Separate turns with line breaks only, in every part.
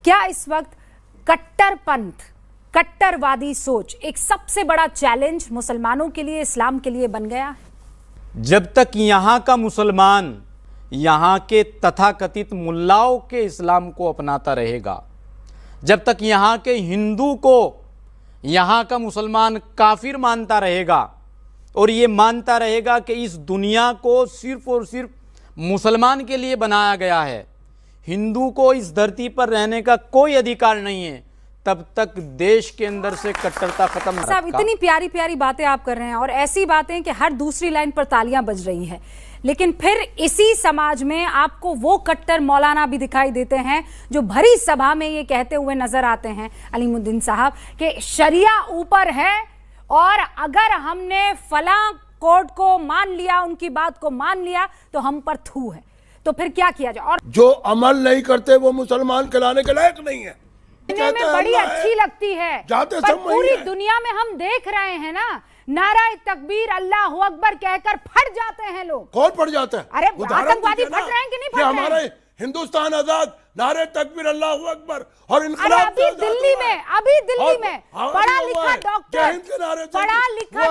क्या इस वक्त कट्टरपंथ, कट्टरवादी सोच एक सबसे बड़ा चैलेंज मुसलमानों के लिए, इस्लाम के लिए बन गया है?
जब तक यहाँ का मुसलमान यहाँ के तथाकथित मुल्लाओं के इस्लाम को अपनाता रहेगा, जब तक यहाँ के हिंदू को यहाँ का मुसलमान काफिर मानता रहेगा और ये मानता रहेगा कि इस दुनिया को सिर्फ और सिर्फ मुसलमान के लिए बनाया गया है, हिंदू को इस धरती पर रहने का कोई अधिकार नहीं है, तब तक देश के अंदर से कट्टरता खत्म।
साहब, इतनी प्यारी प्यारी बातें आप कर रहे हैं और ऐसी बातें कि हर दूसरी लाइन पर तालियां बज रही हैं, लेकिन फिर इसी समाज में आपको वो कट्टर मौलाना भी दिखाई देते हैं जो भरी सभा में ये कहते हुए नजर आते हैं, अलीमुद्दीन साहब, कि शरिया ऊपर है और अगर हमने फला कोर्ट को मान लिया, उनकी बात को मान लिया तो हम पर थू है। तो फिर क्या किया जाए? और जो
अमल नहीं करते वो मुसलमान कहलाने के लायक नहीं है।
में बड़ी अच्छी लगती है, पर पूरी दुनिया में हम देख रहे हैं ना, नाराए तकबीर अल्लाहू अकबर कहकर फट जाते हैं लोग।
कौन फट जाता है?
अरे आतंकवादी फट रहे हैं कि नहीं फट रहे हैं?
हमारे हिंदुस्तान आजाद, नारे तकबीर अल्लाहू अकबर और इनकलाब।
अभी दिल्ली में पढ़ा लिखा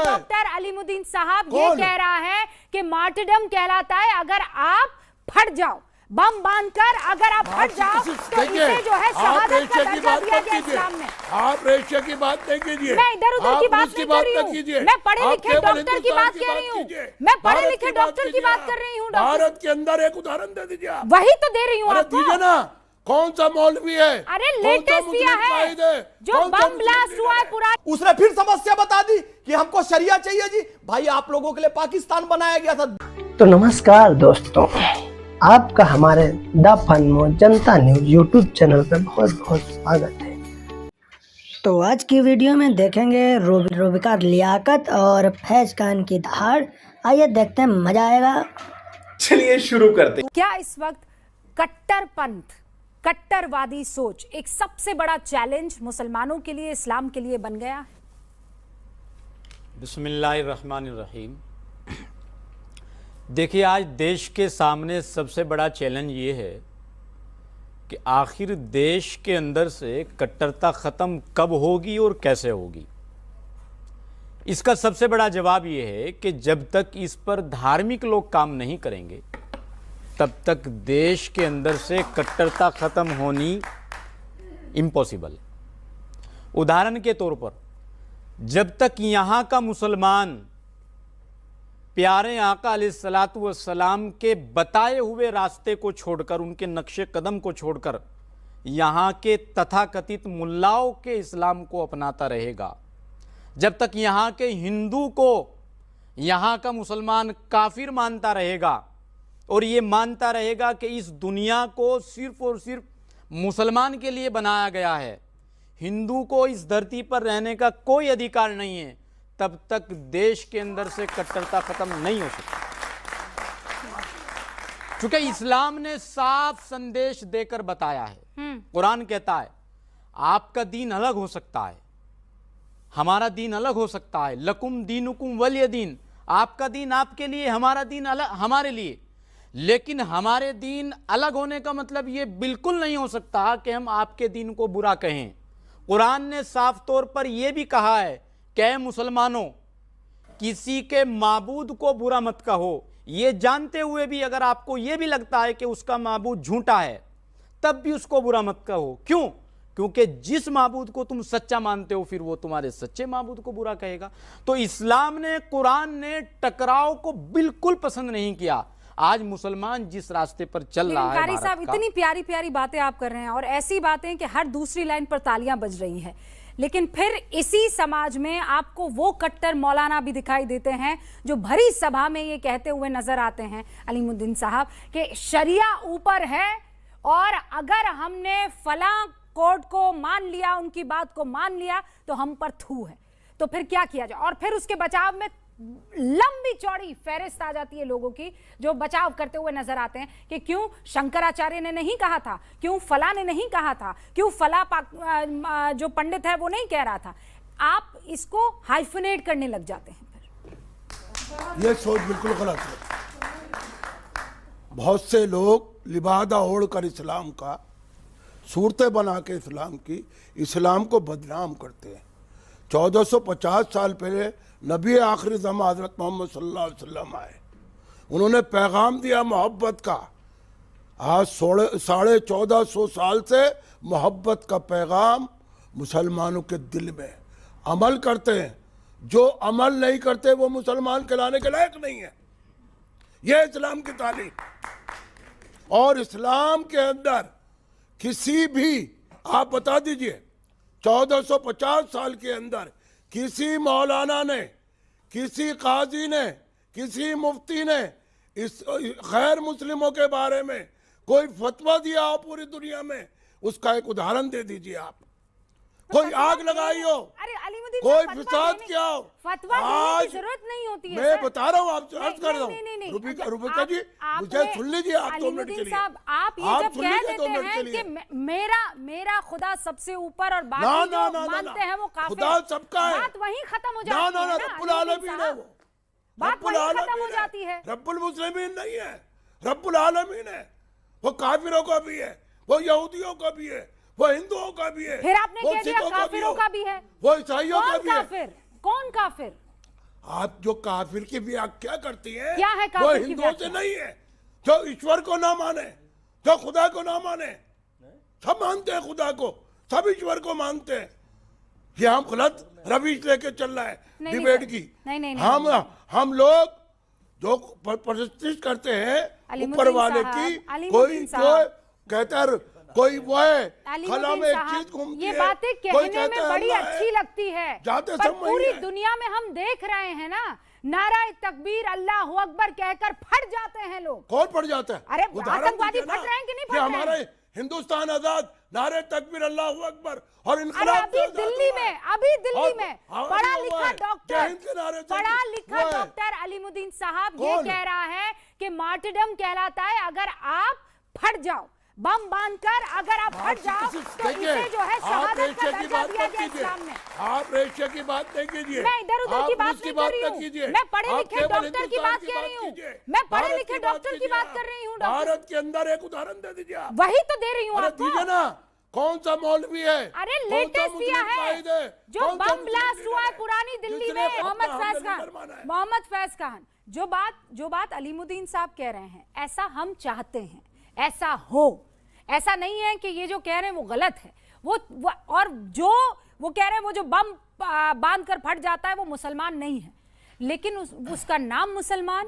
डॉक्टर अलीमुद्दीन साहब ये कह रहा है कि मार्टरडम कहलाता है अगर आप फट जाओ, बम बांधकर अगर आप हट जाओ तो इसे जो है शहादत का दर्जा दिया गया इस्लाम में।
आप रेशिया की बात नहीं कीजिए,
मैं इधर उधर की बात नहीं कर रही हूँ, मैं पढ़े लिखे डॉक्टर की बात कह रही हूँ, मैं पढ़े लिखे डॉक्टर की बात कर रही हूँ।
भारत के अंदर एक उदाहरण दे दीजिए।
वही तो दे रही हूँ आपको
ना। कौन सा मौलवी है?
अरे लेटेस्ट दिया है जो बम ब्लास्ट हुआ है पूरा।
उसने फिर समस्या बता दी कि हमको शरिया चाहिए जी। भाई, आप लोगों के लिए पाकिस्तान बनाया गया था।
तो नमस्कार दोस्तों, आपका हमारे the fun Janata news YouTube channel पर बहुत बहुत स्वागत है। तो आज की वीडियो में देखेंगे रूबिका लियाकत और फैज खान की दहाड़। आइए देखते हैं, मजा आएगा।
चलिए शुरू करते हैं।
क्या इस वक्त कट्टरपंथ, कट्टरवादी सोच एक सबसे बड़ा चैलेंज मुसलमानों के लिए, इस्लाम के लिए बन गया है?
बिस्मिल्लाहिर्रहमानिर्रहीम। देखिए, आज देश के सामने सबसे बड़ा चैलेंज ये है कि आखिर देश के अंदर से कट्टरता ख़त्म कब होगी और कैसे होगी। इसका सबसे बड़ा जवाब ये है कि जब तक इस पर धार्मिक लोग काम नहीं करेंगे तब तक देश के अंदर से कट्टरता ख़त्म होनी इम्पॉसिबल। उदाहरण के तौर पर, जब तक यहाँ का मुसलमान प्यारे आका अलैहिस्सलातु वस्सलाम के बताए हुए रास्ते को छोड़कर, उनके नक्शे कदम को छोड़कर यहाँ के तथाकथित मुल्लाओं के इस्लाम को अपनाता रहेगा, जब तक यहाँ के हिंदू को यहाँ का मुसलमान काफिर मानता रहेगा और ये मानता रहेगा कि इस दुनिया को सिर्फ और सिर्फ मुसलमान के लिए बनाया गया है, हिंदू को इस धरती पर रहने का कोई अधिकार नहीं है, तब तक देश के अंदर से कट्टरता खत्म नहीं हो सकती। क्योंकि इस्लाम ने साफ संदेश देकर बताया है। कुरान कहता है आपका दीन अलग हो सकता है, हमारा दीन अलग हो सकता है। लकुम दीनुकुम वलिय दीन, आपका दीन आपके लिए, हमारा दीन अलग हमारे लिए। लेकिन हमारे दीन अलग होने का मतलब ये बिल्कुल नहीं हो सकता कि हम आपके दीन को बुरा कहें। कुरान ने साफ तौर पर यह भी कहा है कि मुसलमानों, किसी के माबूद को बुरा मत कहो, ये जानते हुए भी अगर आपको यह भी लगता है कि उसका माबूद झूठा है तब भी उसको बुरा मत कहो। क्यों? क्योंकि जिस माबूद को तुम सच्चा मानते हो फिर वो तुम्हारे सच्चे माबूद को बुरा कहेगा। तो इस्लाम ने, कुरान ने टकराव को बिल्कुल पसंद नहीं किया। आज मुसलमान जिस रास्ते पर चल रहा है,
कारी साहब, इतनी प्यारी प्यारी बातें आप कर रहे हैं और ऐसी बातें कि हर दूसरी लाइन पर तालियां बज रही हैं, लेकिन फिर इसी समाज में आपको वो कट्टर मौलाना भी दिखाई देते हैं जो भरी सभा में ये कहते हुए नजर आते हैं, अलीमुद्दीन साहब, कि शरिया ऊपर है और अगर हमने फला कोर्ट को मान लिया, उनकी बात को मान लिया तो हम पर थू है। तो फिर क्या किया जाए? और फिर उसके बचाव में लंबी चौड़ी फहरिस्त आ जाती है लोगों की जो बचाव करते हुए नजर आते हैं कि क्यों शंकराचार्य ने नहीं कहा था, क्यों फला ने नहीं कहा था, क्यों फला जो पंडित है वो नहीं कह रहा था। आप इसको हाइफनेट करने लग जाते हैं। फिर
ये सोच बिल्कुल गलत है। बहुत से लोग लिबादा ओढ़कर इस्लाम का सूरतें बना के इस्लाम की इस्लाम को बदनाम करते हैं। 1450 साल पहले नबी आखिरी ज़मां हज़रत मोहम्मद सल्लल्लाहु अलैहि वसल्लम आए, उन्होंने पैगाम दिया मोहब्बत का। आज 1450 साल से मोहब्बत का पैगाम मुसलमानों के दिल में अमल करते हैं। जो अमल नहीं करते वो मुसलमान कहलाने के लायक नहीं है। यह इस्लाम की तालीम। और इस्लाम के अंदर किसी भी, आप बता दीजिए 1450 साल के अंदर किसी मौलाना ने, किसी काजी ने, किसी मुफ्ती ने इस गैर मुस्लिमों के बारे में कोई फतवा दिया हो पूरी दुनिया में, उसका एक उदाहरण दे दीजिए आप। कोई आग लगाई हो, कोई फिसाद किया हो,
फतवा देने की जरूरत नहीं होती है।
मैं बता रहा हूँ, आपसे अर्ज कर रहा हूँ। रुबिका जी मुझे सुन लीजिए आप 2 मिनट के लिए।
आप ये जब कह देते हैं कि मेरा खुदा सबसे ऊपर और बाकी जो मानते हैं वो काफिर,
खुदा सबका है,
बात वहीं खत्म हो जाती है ना।
रब्बुल आलमीन है वो,
बात वहीं खत्म हो जाती है।
रब्बुल मुस्लिमीन नहीं है, रब्बुल आलमीन है। वो काफिरों का भी है, वो यहूदियों का भी है, वो हिंदुओं का भी है,
फिर आपने कह दिया काफिरों का भी है,
वो ईसाइयों का भी है।
कौन काफिर?
आप जो काफिर की व्याख्या करती हैं,
क्या है काफिर?
वो हिंदुओं से नहीं है। जो ईश्वर को ना माने, जो खुदा को ना माने, सब मानते हैं खुदा को, सब ईश्वर को मानते हैं। ये हम गलत रविश लेके चल रहा है डिबेट की। हम लोग जो प्रतिष्ठित करते हैं ऊपर वाले की, कोई जो कहता है कोई वो है खला में एक चीज घूमती है,
ये बातें कहने में बड़ी अच्छी लगती है, पर पूरी दुनिया में हम देख रहे हैं ना, नारा तकबीर अल्लाह अकबर कहकर फट जाते हैं लोग।
कौन फट जाता है?
अरे आतंकवादी फट रहे हैं कि नहीं फट रहे हैं?
हमारे हिंदुस्तान आजाद, नारे तकबीर अल्लाह अकबर और इनकलाब।
अभी दिल्ली में पढ़ा लिखा डॉक्टर अलीमुद्दीन साहब ये कह रहा है कि मार्टरडम कहलाता है अगर आप फट जाओ, बम बांधकर अगर आप फट जाओ तो इसे जो है शहादत का दर्जा दिया गया इस्लाम में।
आप रेशे की बात नहीं कीजिए,
मैं इधर उधर की बात नहीं कर रही हूँ, मैं पढ़े लिखे डॉक्टर की बात कह रही हूँ, मैं पढ़े लिखे डॉक्टर की बात कर रही हूँ।
भारत के अंदर एक उदाहरण दे दीजिए आप।
वही तो दे रही हूँ आपको।
दीजिए ना, कौन सा मौलवी है?
अरे लेटेस्ट दिया है जो बम ब्लास्ट हुआ है पुरानी दिल्ली में, मोहम्मद फैज खान। जो बात अलीमुद्दीन साहब कह रहे हैं, ऐसा हम चाहते हैं ऐसा हो, ऐसा नहीं है कि ये जो कह रहे हैं वो गलत है। वो और जो वो कह रहे हैं वो जो बम बांध कर फट जाता है वो मुसलमान नहीं है, लेकिन उसका नाम मुसलमान,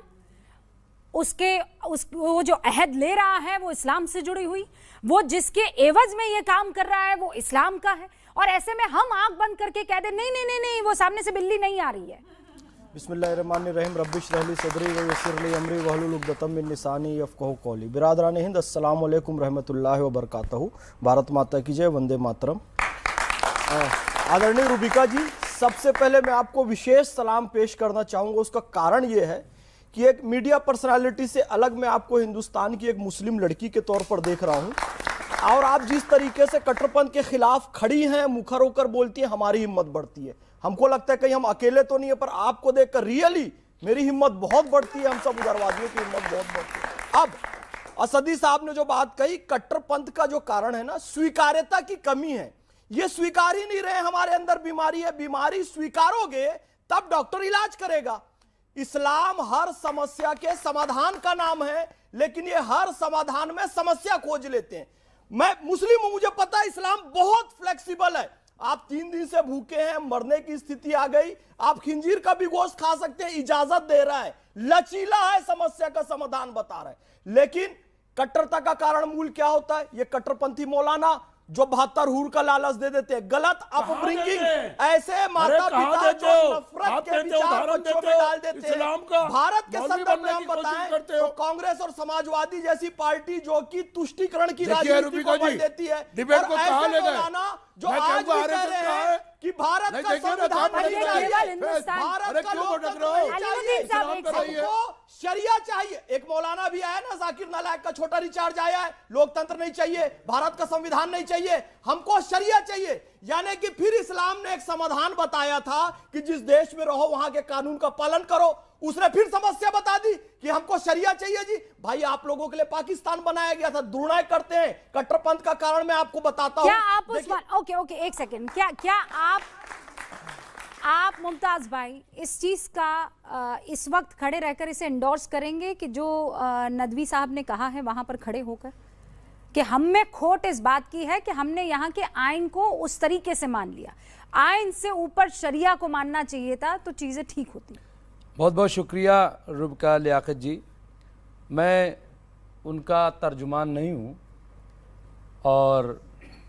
वो जो अहद ले रहा है वो इस्लाम से जुड़ी हुई, वो जिसके एवज में ये काम कर रहा है वो इस्लाम का है। और ऐसे में हम आंख बंद करके कह दे नहीं नहीं नहीं नहीं वो सामने से बिल्ली नहीं आ रही है।
बिस्मिल्लाहिर्रहमानिर्रहीम रब्बिश रहली सदरी व यस्सिर ली अमरी वहलुल उक़दतम मिन लिसानी यफ़क़हू क़ौली। बिरादरान हिंद, अस्सलाम वालेकुम रहमतुल्लाहि व बरकातहू। भारत माता की जय, वंदे मातरम। आदरणीय रुबिका जी, सबसे पहले मैं आपको विशेष सलाम पेश करना चाहूँगा। उसका कारण ये है कि एक मीडिया पर्सनालिटी से अलग मैं आपको हिंदुस्तान की एक मुस्लिम लड़की के तौर पर देख रहा हूँ, और आप जिस तरीके से कट्टरपंथ के खिलाफ खड़ी हैं, मुखर होकर बोलती हैं, हमारी हिम्मत बढ़ती है। हमको लगता है कहीं हम अकेले तो नहीं है, पर आपको देखकर रियली मेरी हिम्मत बहुत बढ़ती है, हम सब उग्रवादियों की हिम्मत बहुत बढ़ती है। अब असदी साहब ने जो बात कही, कट्टरपंथ का जो कारण है ना, स्वीकार्यता की कमी है। ये स्वीकार ही नहीं रहे हमारे अंदर बीमारी है। बीमारी स्वीकारोगे तब डॉक्टर इलाज करेगा। इस्लाम हर समस्या के समाधान का नाम है, लेकिन ये हर समाधान में समस्या खोज लेते हैं। मैं मुस्लिम हूं, मुझे पता है इस्लाम बहुत फ्लेक्सिबल है। आप 3 दिन से भूखे हैं, मरने की स्थिति आ गई, आप खिंजीर का भी गोश्त खा सकते हैं, इजाजत दे रहा है, लचीला है, समस्या का समाधान बता रहा है। लेकिन कट्टरता का कारण मूल क्या होता है? ये कट्टरपंथी मौलाना जो 72 हूर का लालच दे देते हैं, गलत अपब्रिंगिंग, ऐसे माता पिता जो नफरत के विचार बच्चों में डाल देते हैं। भारत के संदर्भ में हम बताएं तो कांग्रेस और समाजवादी जैसी पार्टी जो कि तुष्टीकरण की राजनीति को बढ़ देती है, और ऐसे मौलाना जो आज भी कह रहे हैं कि भारत का संविधान नहीं चाहिए, भारत का लोकतंत्र सबको शरिया चाहिए। एक मौलाना भी आया ना, जाकिर नालायक का छोटा रिचार्ज आया है, लोकतंत्र नहीं चाहिए, भारत का संविधान नहीं चाहिए, हमको शरिया चाहिए। यानी कि फिर इस्लाम ने एक समाधान बताया था कि जिस देश में रहो वहां के कानून का पालन करो। उसने फिर समस्या बता दी कि हमको शरिया चाहिए जी। भाई आप लोगों के लिए पाकिस्तान बनाया गया था, दुर्नय करते हैं कट्टरपंथ का कारण मैं आपको बताता हूं।
क्या आप उस ओके एक सेकंड, क्या आप मुमताज भाई इस चीज का इस वक्त खड़े रहकर इसे इंडोर्स करेंगे कि जो नदवी साहब ने कहा है वहां पर खड़े होकर कि हम में खोट इस बात की है कि हमने यहाँ के आइन को उस तरीके से मान लिया, आइन से ऊपर शरिया को मानना चाहिए था तो चीजें ठीक होती।
बहुत बहुत शुक्रिया रुबका लियाकत जी, मैं उनका तर्जुमान नहीं हूँ और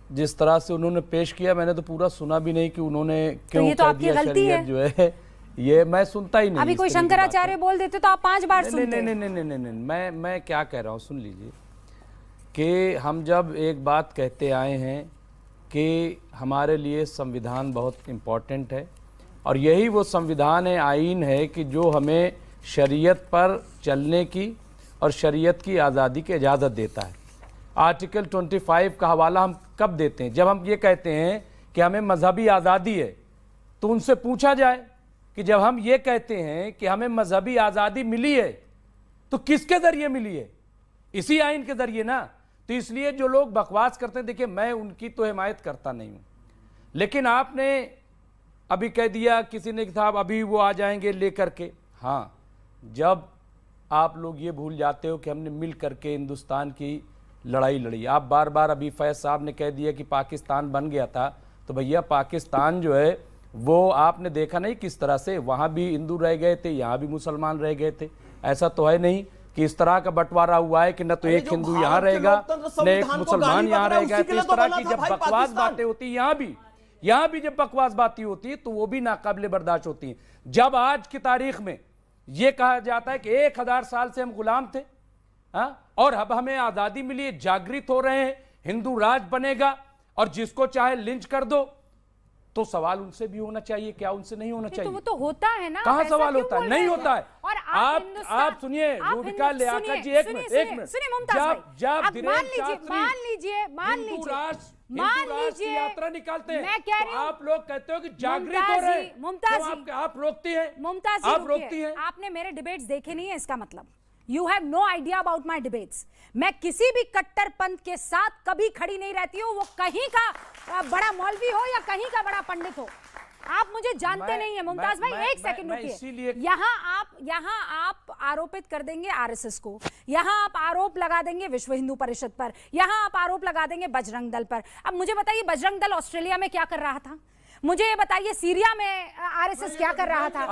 जिस तरह से उन्होंने पेश किया मैंने तो पूरा सुना भी नहीं कि उन्होंने क्यों
ये तो
कह
आपकी
दिया
गलती
शरीयत
है।
जो है ये मैं सुनता ही नहीं।
अभी कोई शंकराचार्य बोल देते तो आप 5 बार सुनते।
नहीं, मैं क्या कह रहा हूँ सुन लीजिए कि हम जब एक बात कहते आए हैं कि हमारे लिए संविधान बहुत इम्पोर्टेंट है और यही वो संविधान है, आइन है कि जो हमें शरीयत पर चलने की और शरीयत की आज़ादी की इजाज़त देता है। आर्टिकल 25 का हवाला हम कब देते हैं? जब हम ये कहते हैं कि हमें मजहबी आज़ादी है, तो उनसे पूछा जाए कि जब हम ये कहते हैं कि हमें मजहबी आज़ादी मिली है तो किसके ज़रिए मिली है? इसी आइन के ज़रिए ना। तो इसलिए जो लोग बकवास करते हैं, देखिए मैं उनकी तो हिमायत करता नहीं हूँ, लेकिन आपने अभी कह दिया किसी ने साहब अभी वो आ जाएंगे लेकर के। हाँ, जब आप लोग ये भूल जाते हो कि हमने मिल करके हिंदुस्तान की लड़ाई लड़ी। आप बार बार अभी फैज साहब ने कह दिया कि पाकिस्तान बन गया था, तो भैया पाकिस्तान जो है वो आपने देखा नहीं किस तरह से, वहाँ भी हिंदू रह गए थे, यहाँ भी मुसलमान रह गए थे। ऐसा तो है नहीं कि इस तरह का बंटवारा हुआ है कि न तो एक हिंदू यहाँ रहेगा न एक मुसलमान यहाँ रहेगा। तो इस तरह की जब बकवास बातें होती हैं, यहाँ भी जब बकवास बातें होती है तो वो भी नाकाबिले बर्दाश्त होती हैं। जब आज की तारीख में ये कहा जाता है कि 1000 साल से हम गुलाम थे, और अब हमें आजादी मिली, जागृत हो रहे हैं, हिंदू राज बनेगा और जिसको चाहे लिंच कर दो, तो सवाल उनसे भी होना चाहिए, क्या उनसे नहीं होना चाहिए?
तो वो तो होता है ना,
कहां सवाल होता है? नहीं होता है।
और
आप सुनिए रुबिका लियाकत जी, एक मिनट
सुनिए मुमताज भाई,
जब
मान लीजिए
यात्रा निकालते हैं,
मैं कह रही हूं,
आप लोग कहते हो कि जागृत हो रहे हैं,
मुमताज
आप रोकती हैं,
मुमताज
आप रोकती हैं।
आपने मेरे डिबेट्स देखे नहीं है, इसका मतलब you have no idea about my debates. मैं किसी भी कट्टरपंथ के साथ कभी खड़ी नहीं रहती हूँ, वो कहीं का बड़ा मौलवी हो या कहीं का बड़ा पंडित हो। आप मुझे जानते नहीं है मुमताज भाई, एक सेकंड रुकिए। यहाँ आप आरोपित कर देंगे आरएसएस को, यहाँ आप आरोप लगा देंगे विश्व हिंदू परिषद पर, यहाँ आप आरोप लगा देंगे बजरंग दल पर। अब मुझे बताइए बजरंग दल ऑस्ट्रेलिया में क्या कर रहा था? मुझे ये बताइए सीरिया में आरएसएस क्या कर रहा था?